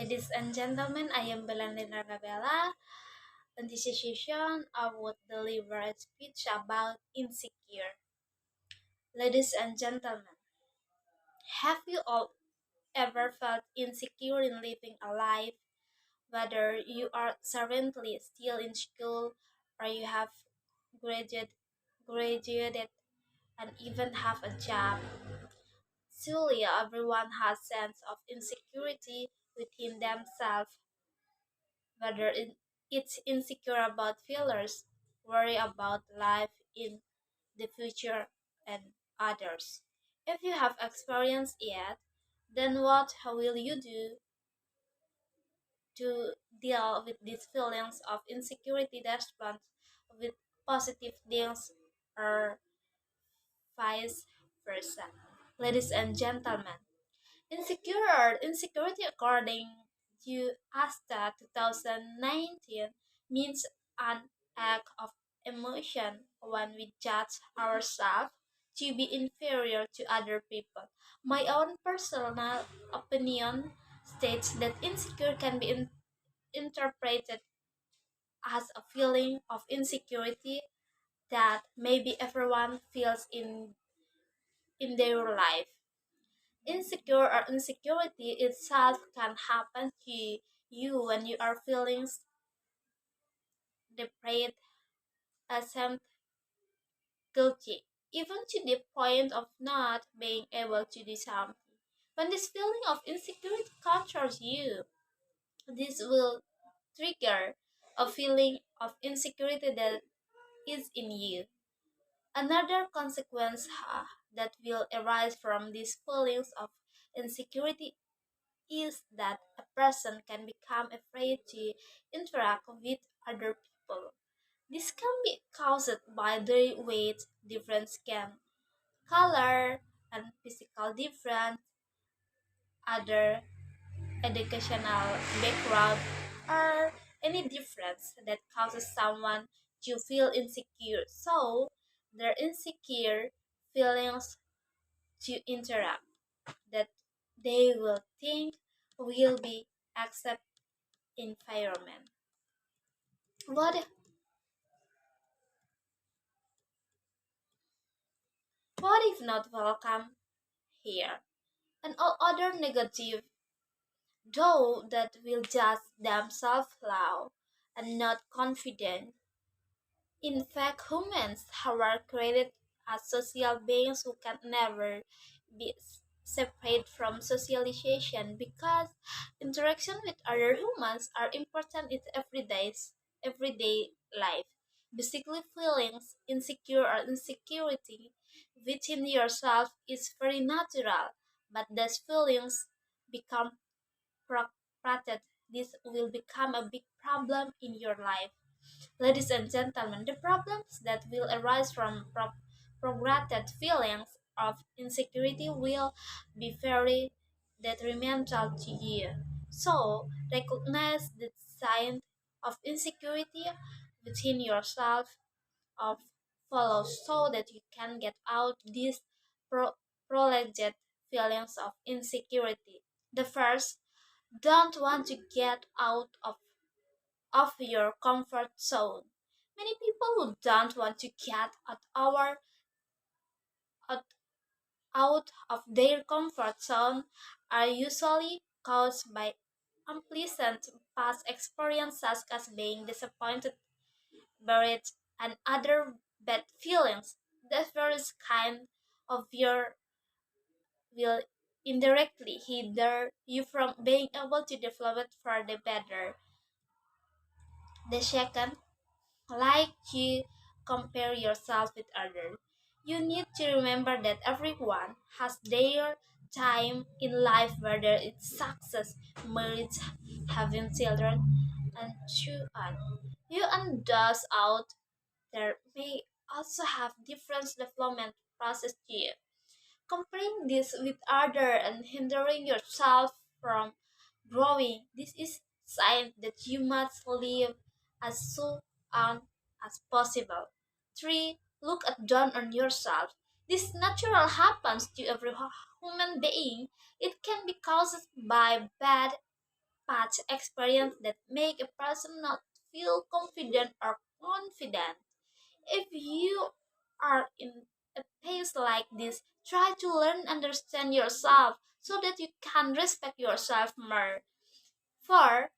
Ladies and gentlemen, I am Belandina Rabella. In this session, I would deliver a speech about insecure. Ladies and gentlemen, have you all ever felt insecure in living a life, whether you are currently still in school or you have graduated, graduated and even have a job? Surely everyone has sense of insecurity within themselves, whether it's insecure about failures, worry about life in the future, and others. If you have experienced it, then what will you do to deal with these feelings of insecurity? Respond with positive things or vice versa. Ladies and gentlemen, insecurity according to ASTA 2019 means an act of emotion when we judge ourselves to be inferior to other people. My own personal opinion states that insecure can be interpreted as a feeling of insecurity that maybe everyone feels in their life. Insecure or insecurity itself can happen to you when you are feeling depressed, ashamed, guilty, even to the point of not being able to do something. When this feeling of insecurity controls you, this will trigger a feeling of insecurity that is in you. Another consequence that will arise from these feelings of insecurity is that a person can become afraid to interact with other people. This can be caused by their weight, different skin color, and physical difference, other educational background, or any difference that causes someone to feel insecure. So, their insecure feelings to interact that they will think will be accept environment. What what if not welcome here? And all other negative, though that will just themselves loud and not confident. In fact, humans are created as social beings who can never be separate from socialization because interaction with other humans are important in everyday life. Basically, feelings insecure or insecurity within yourself is very natural, but those feelings become propagated. This will become a big problem in your life. Ladies and gentlemen, the problems that will arise from programmed feelings of insecurity will be very detrimental to you. So, recognize the sign of insecurity within yourself of follow so that you can get out these pro- prolonged feelings of insecurity. The first, don't want to get out of your comfort zone. Many people who don't want to get out, out of their comfort zone are usually caused by unpleasant past experiences such as being disappointed, buried, and other bad feelings. That various kind of fear will indirectly hinder you from being able to develop it further better. The second, like you compare yourself with others. You need to remember that everyone has their time in life, whether it's success, marriage, having children, and so on. You and those out there may also have different development process to you. Comparing this with other and hindering yourself from growing, this is sign that you must live as soon as possible. 3. Look at down on yourself. This natural happens to every human being. It can be caused by bad past experience that make a person not feel confident or confident. If you are in a phase like this, try to learn understand yourself so that you can respect yourself more. For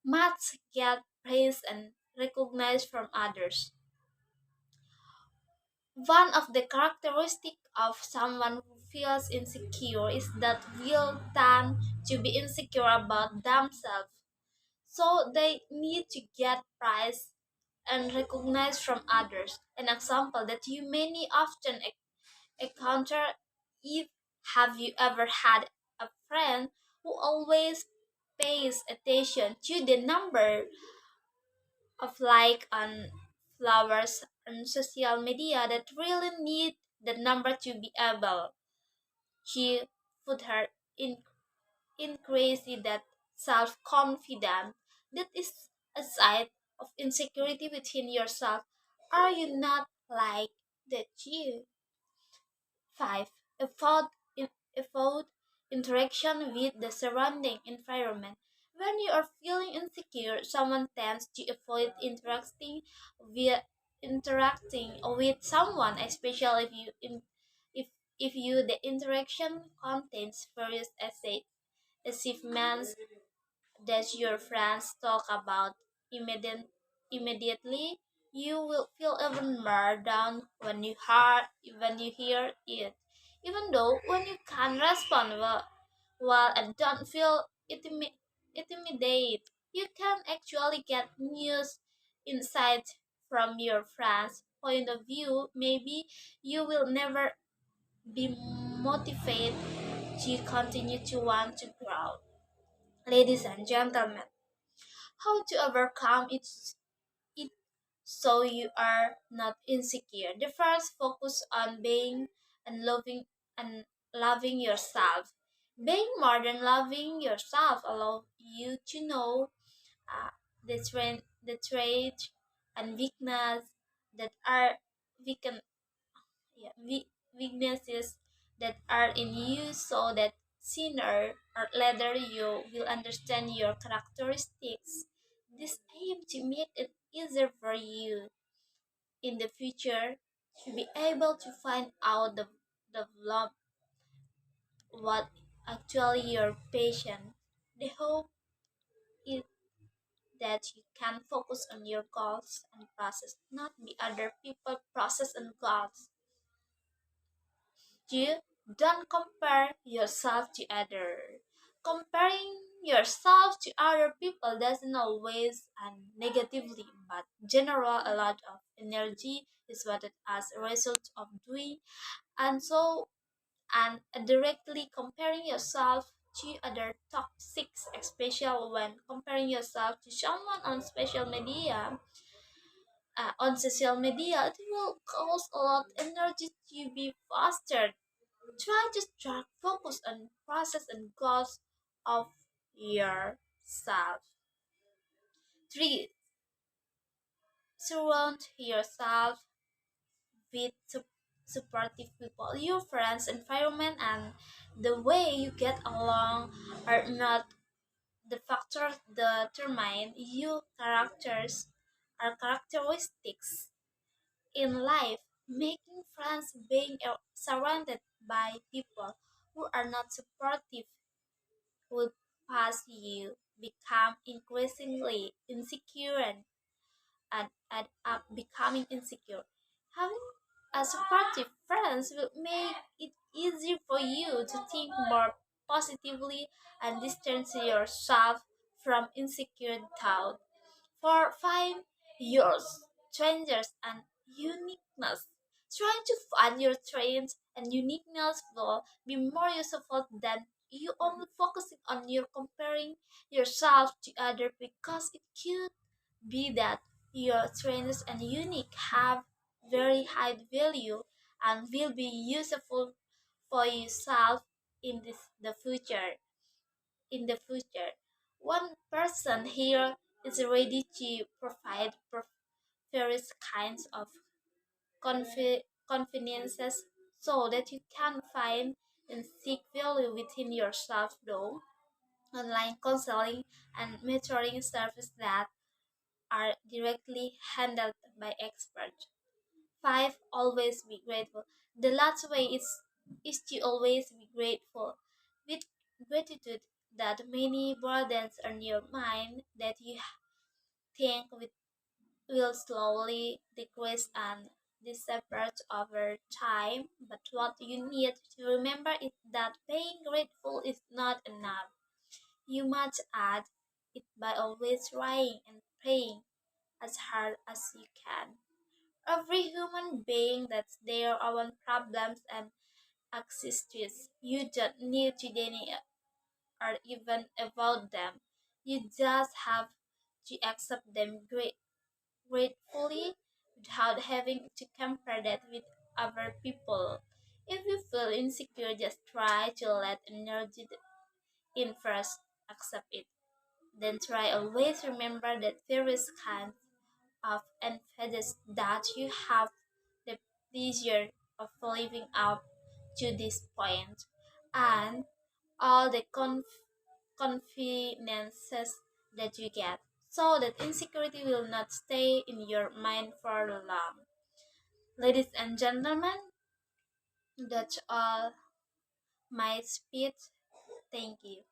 must get praise and recognized from others. One of the characteristics of someone who feels insecure is that will tend to be insecure about themselves. So they need to get praise and recognized from others. An example that you many often encounter if have you ever had a friend who always pays attention to the number of like on flowers on social media that really need the number to be able to put her in crazy that self-confidence that is a side of insecurity within yourself. Are you not like that you? 5. Effort, effort interaction with the surrounding environment. When you are feeling insecure, someone tends to avoid with someone, especially if if you the interaction contains various achievements that your friends talk about immediately, you will feel even more down when you hear it. Even though when you can respond well and don't feel intimidated, you can actually get news insight from your friends' point of view. Maybe you will never be motivated to continue to want to grow. Ladies and gentlemen, how to overcome it so you are not insecure. The first focus on being and loving yourself. Being more than loving yourself allows you to know uh, the traits and weakness that are weaken, yeah, weaknesses that are in you so that sooner or later you will understand your characteristics. This aim to make it easier for you in the future to be able to find out the love what actually your patient. The hope is that you can focus on your goals and process, not the other people process and goals. You don't compare yourself to others. Comparing yourself to other people doesn't always and negatively, but generate a lot of energy is what it as a result of doing and so and directly comparing yourself to other toxics, especially when comparing yourself to someone on social media, it will cause a lot of energy to be faster. Try to focus on process and goals of yourself. 3. Surround yourself with supportive people. Your friends, environment, and the way you get along are not the factors that determine your characteristics in life. Making friends, being surrounded by people who are not supportive will cause you become increasingly insecure and end up becoming insecure. Having a supportive friends will make it easier for you to think more positively and distance yourself from insecure thoughts. For 5 years, strangers and uniqueness. Trying to find your traits and uniqueness will be more useful than you only focusing on your comparing yourself to others because it could be that your strengths and unique have very high value and will be useful for yourself in the future. In the future, one person here is ready to provide various kinds of conveniences so that you can find and seek value within yourself though online counseling, and mentoring services that are directly handled by experts. 5. Always be grateful. The last way is to always be grateful. With gratitude that many burdens on your mind that you think will slowly decrease and disappear over time. But what you need to remember is that being grateful is not enough. You must add it by always trying and praying as hard as you can. Every human being that's their own problems and access to it. You don't need to deny or even avoid them. You just have to accept them gratefully without having to compare that with other people. If you feel insecure, just try to let energy in first. Accept it. Then try always remember that there is kind of emphasis that you have the pleasure of living up to this point and all the confidences that you get so that insecurity will not stay in your mind for long. Ladies and gentlemen, that's all my speech. Thank you.